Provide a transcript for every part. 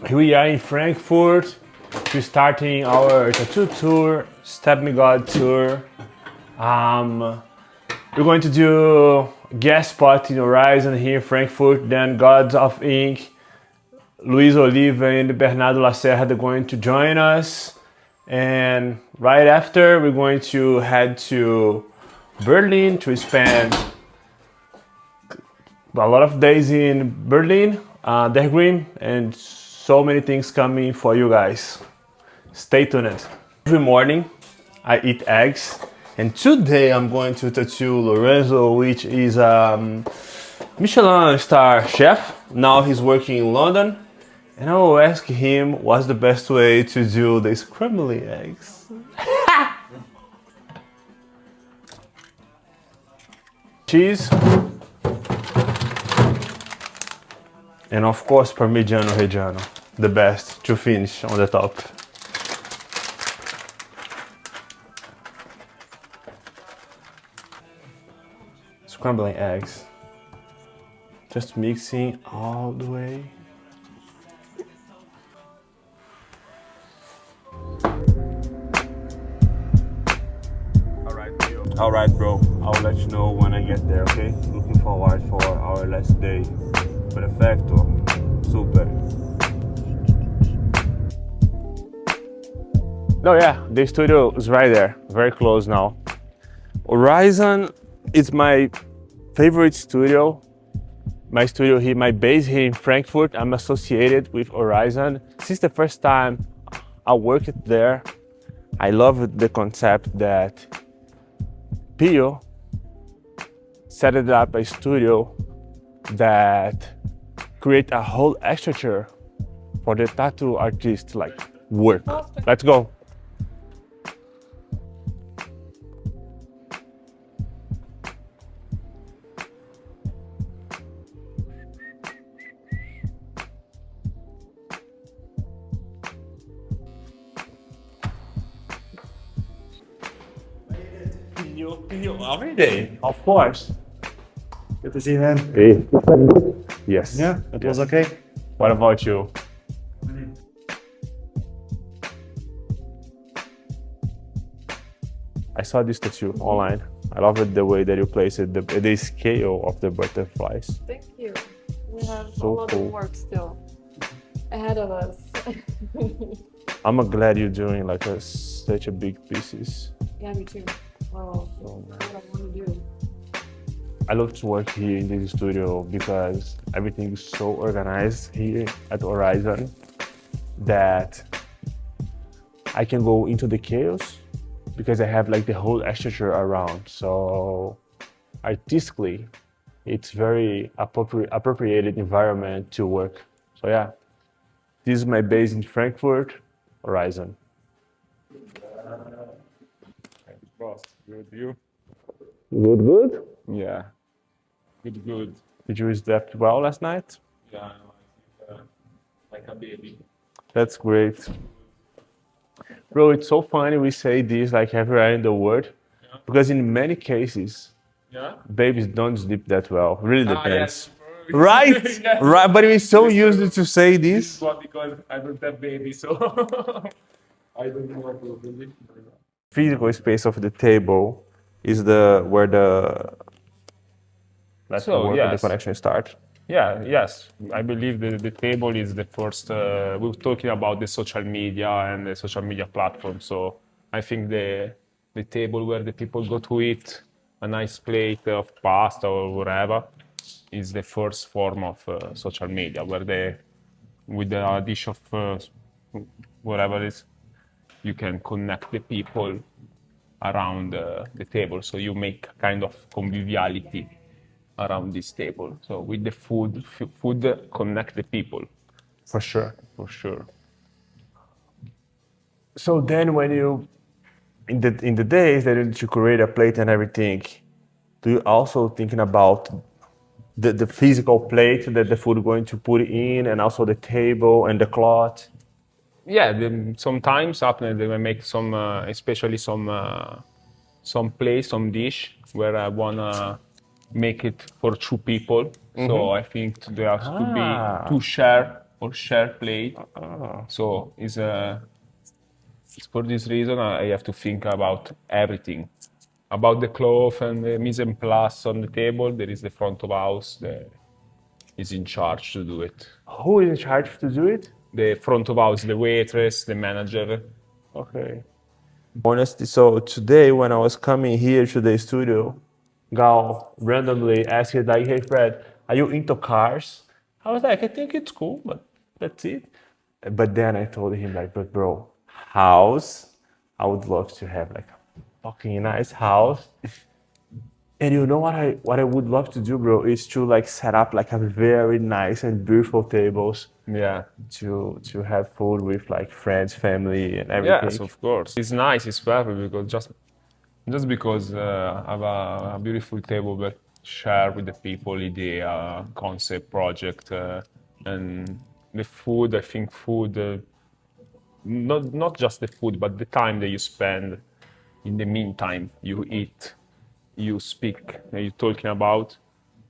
Here we are in Frankfurt. We're starting our tattoo tour, Step Me God tour. We're going to do guest spot in Horizon here in Frankfurt. Then Gods of Ink, Luis Oliva and Bernardo Lacerda are going to join us. And right after, we're going to head to Berlin to spend a lot of days in Berlin, Der Green, and so many things coming for you guys. Stay tuned. Every morning I eat eggs, and today I'm going to tattoo Lorenzo, which is a Michelin star chef. Now he's working in London, and I will ask him what's the best way to do the scrambling eggs. Cheese. And of course, Parmigiano Reggiano, the best to finish on the top. Scrambling eggs. Just mixing all the way. All right, bro. I'll let you know when I get there, okay? Looking forward for our last day. Perfecto. Super. No, yeah, the studio is right there, very close now. Horizon is my favorite studio. My studio here, my base here in Frankfurt. I'm associated with Horizon since the first time I worked there. I love the concept that Pio set up a studio that create a whole structure for the tattoo artist like work. Let's go. Every day, of course. Good to see you, man. Hey. Yes. Yeah, it was okay. What about you? I saw this tattoo online. I love it the way that you place it, the scale of the butterflies. Thank you. We have So a lot cool. of work still ahead of us. I'm glad you're doing like such a big pieces. Yeah, me too. Oh, what I want to do. I love to work here in this studio because everything is so organized here at Horizon that I can go into the chaos because I have like the whole structure around. So artistically, it's very appropriated environment to work. So yeah, this is my base in Frankfurt, Horizon. Boss, good. You? Good. Yeah. Good. Did you sleep well last night? Yeah, like a baby. That's great. Bro, it's so funny we say this like everywhere in the world, because in many cases, Yeah? babies don't sleep that well. Really depends. Yes. Right? Yes. Right, but we're so used to say this. Well, because I don't have baby, so I don't know what to do. Physical space of the table is where the Yes. connection starts. Yes. I believe the table is the first. We were talking about the social media and the social media platform. So I think the table where the people go to eat a nice plate of pasta or whatever is the first form of social media, where with the dish of whatever it is, you can connect the people around the table. So you make kind of conviviality around this table. So with the food connect the people. For sure. For sure. So then when you, in the days that you create a plate and everything, do you also thinking about the physical plate that the food going to put in, and also the table and the cloth? Yeah, sometimes happen they may make some, especially some place, some dish where I wanna make it for two people. So I think there has to be to share or share plate. So it's for this reason I have to think about everything. About the cloth and the mise en place on the table, there is the front of house that is in charge to do it. Who is in charge to do it? The front of house, the waitress, the manager. Okay. Honestly, so today when I was coming here to the studio, Gal randomly asked like, "Hey Fred, are you into cars?" I was like, "I think it's cool, but that's it." But then I told him like, "But bro, house, I would love to have like a fucking nice house." And you know what I would love to do, bro, is to like set up like a very nice and beautiful tables Yeah. to have food with like friends, family, and everything. Yes, of course. It's nice, it's perfect because just because I have a beautiful table that share with the people idea, concept, project, and the food. I think food, not just the food, but the time that you spend in the meantime you eat, you speak, and you talking about,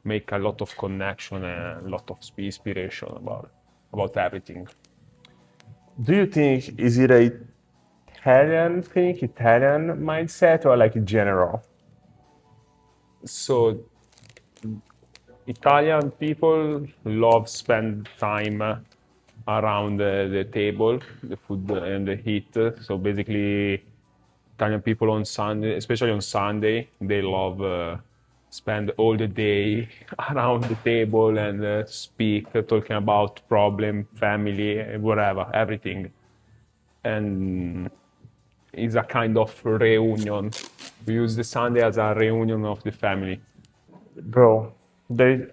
make a lot of connection and a lot of inspiration about everything. Do you think is it a Italian thing, Italian mindset, or like general? So Italian people love spend time around the table, the food and the heat. So basically, Italian people on Sunday, especially on Sunday, they love spend all the day around the table and speak, talking about problem, family, whatever, everything. And it's a kind of reunion. We use the Sunday as a reunion of the family. Bro, there's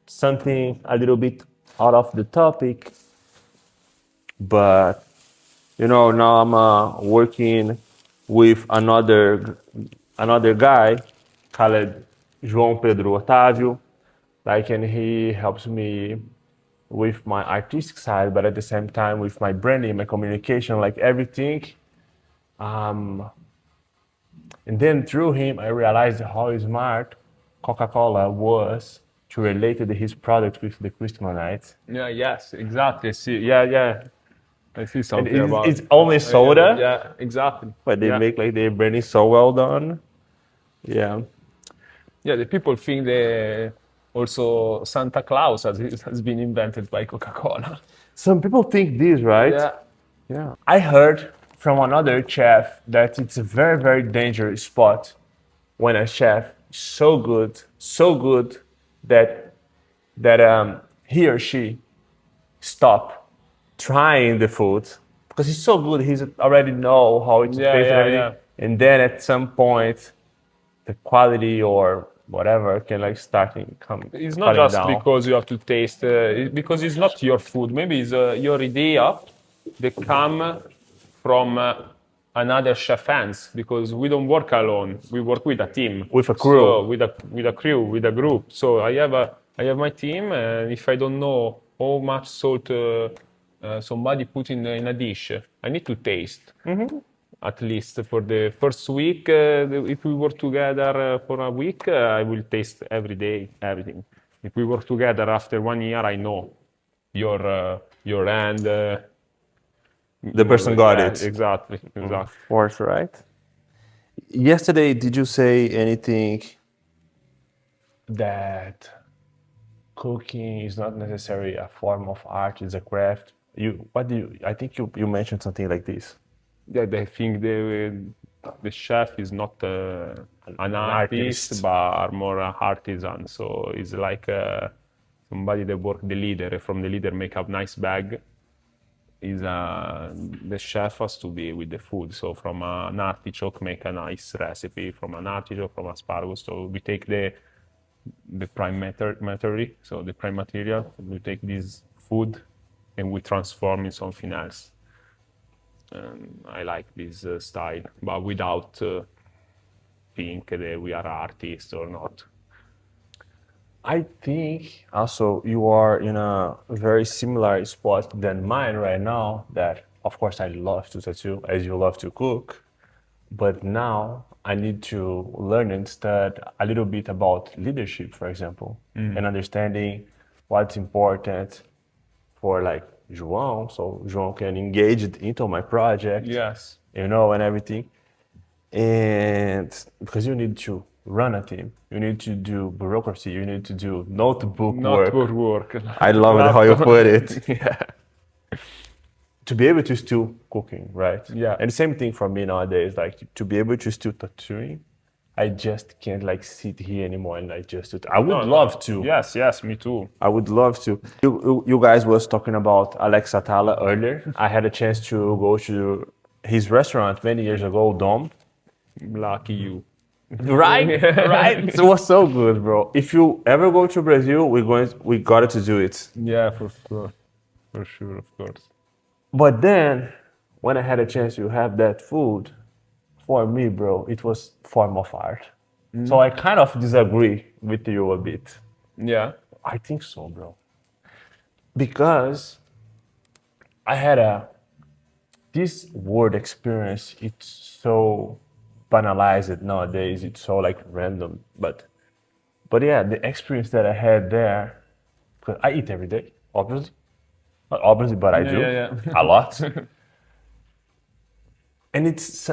something a little bit out of the topic, but you know now I'm working with another guy called João Pedro Otávio, like, and he helps me with my artistic side, but at the same time with my branding, my communication, like everything. And then through him, I realized how smart Coca-Cola was to relate his product with the Craftsmanship. Yeah, yes, exactly. See, yeah. I see And something about it's only soda, Yeah, exactly. but they Yeah. make like their branding so well done. Yeah. Yeah, the people think that also Santa Claus has been invented by Coca-Cola. Some people think this, right? Yeah. Yeah. I heard from another chef that it's a very, very dangerous spot when a chef is so good that he or she stop trying the food because he's so good. He's already know how it tastes and everything. Yeah. And then at some point, the quality or whatever can like starting come. It's not cutting just down. because you have to taste, because it's not your food. Maybe it's your idea that come from another chef hands, because we don't work alone. We work with a team, With a crew. so, with a crew, with a group. So I have my team, and if I don't know how much salt somebody put in a dish, I need to taste. At least for the first week, if we work together for a week, I will taste every day everything. If we work together after 1 year, I know your hand. The person got it. Exactly. Of course, right? Yesterday, did you say anything that cooking is not necessarily a form of art, it's a craft? I think you mentioned something like this. Yeah, I think the chef is not an artist, but are more an artisan. So it's like somebody that work the leader. From the leader, make a nice bag. The chef has to be with the food. So from an artichoke, make a nice recipe. From an artichoke, from asparagus. So we take the prime material. So the prime material, we take this food and we transform in something else. I like this style, but without think that we are artists or not. I think also you are in a very similar spot than mine right now. That of course I love to tattoo as you love to cook, but now I need to learn instead a little bit about leadership, for example, and understanding what's important for like João, so João can engage it into my project, Yes. you know, and everything. And because you need to run a team, you need to do bureaucracy, you need to do notebook Not work. work. I love it how you Laptop. put it. Yeah. To be able to still cooking, right? Yeah. And the same thing for me nowadays, like to be able to still tattooing, I just can't like sit here anymore and like just do I would love to. Yes, yes, me too. I would love to. You guys was talking about Alex Atala earlier. I had a chance to go to his restaurant many years ago, Dom. Lucky you. Right, right. It was so good, bro. If you ever go to Brazil, we got to do it. Yeah, for sure. For sure, of course. But then, when I had a chance to have that food, for me, bro, it was form of art. So I kind of disagree with you a bit. Yeah. I think so, bro. Because I had this word experience. It's so banalized nowadays. It's so like random. But yeah, the experience that I had there, because I eat every day, obviously. Not obviously, but I do yeah. a lot. And it's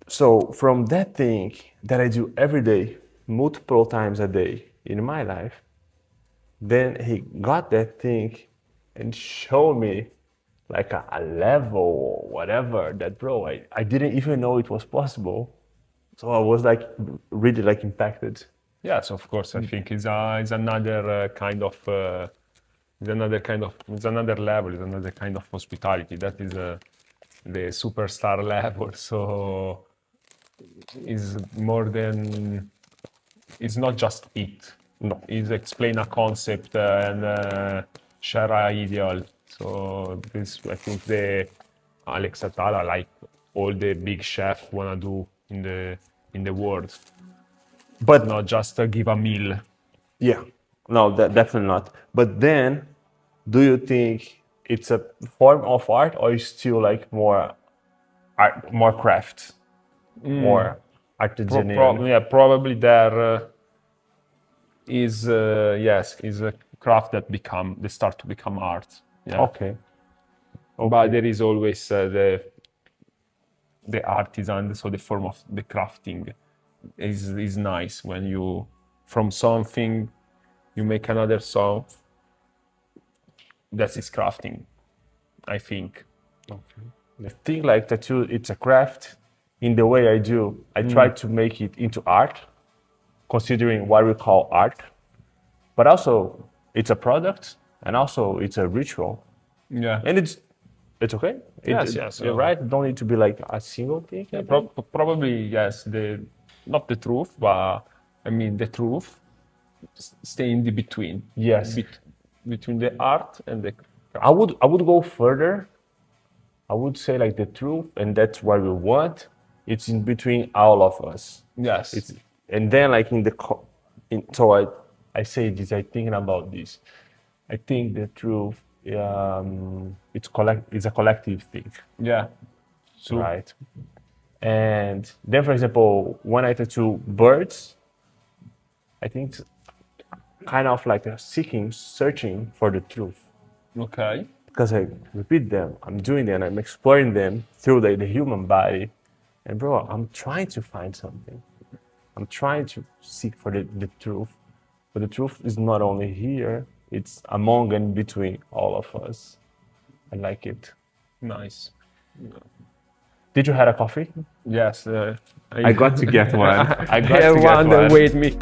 so from that thing that I do every day, multiple times a day in my life, then he got that thing and showed me like a level or whatever that, bro, I didn't even know it was possible. So I was like really like impacted. Yes, of course. I think it's another kind of it's another level. It's another kind of hospitality. That is the superstar level. So it's more than it's not just eat. No. It's explain a concept and share an ideal. So this I think the Alex Atala, like all the big chefs wanna do in the world. But Not just give a meal. yeah, no, that definitely not. But then, do you think it's a form of art or is still like more art, more craft, more artisanal? Yeah, probably there is yes, is a craft that they start to become art. Yeah. Okay. But there is always the artisan, so the form of the crafting is nice when you from something you make another song. That is crafting, I think. The thing like tattoo, it's a craft. In the way I do, I try to make it into art, considering what we call art. But also, it's a product, and also it's a ritual, Yeah. and it's okay. Yes, You're right. Don't need to be like a single thing. Yeah, probably yes. Not the truth, but I mean the truth. Stay in the between. Yes. Between the art and the. I would go further. I would say like the truth, and that's what we want. It's in between all of us. Yes. It's and then like so I say this. I thinking about this. I think the truth. It's a collective thing, Yeah. So right? And then, for example, when I tattoo birds, I think it's kind of like a searching for the truth. okay. Because I repeat them, I'm doing them, I'm exploring them through the human body. And bro, I'm trying to find something. I'm trying to seek for the truth. But the truth is not only here, it's among and between all of us. I like it. Nice. Did you have a coffee? Yes. I got to get one. I got to get Everyone one. wait me.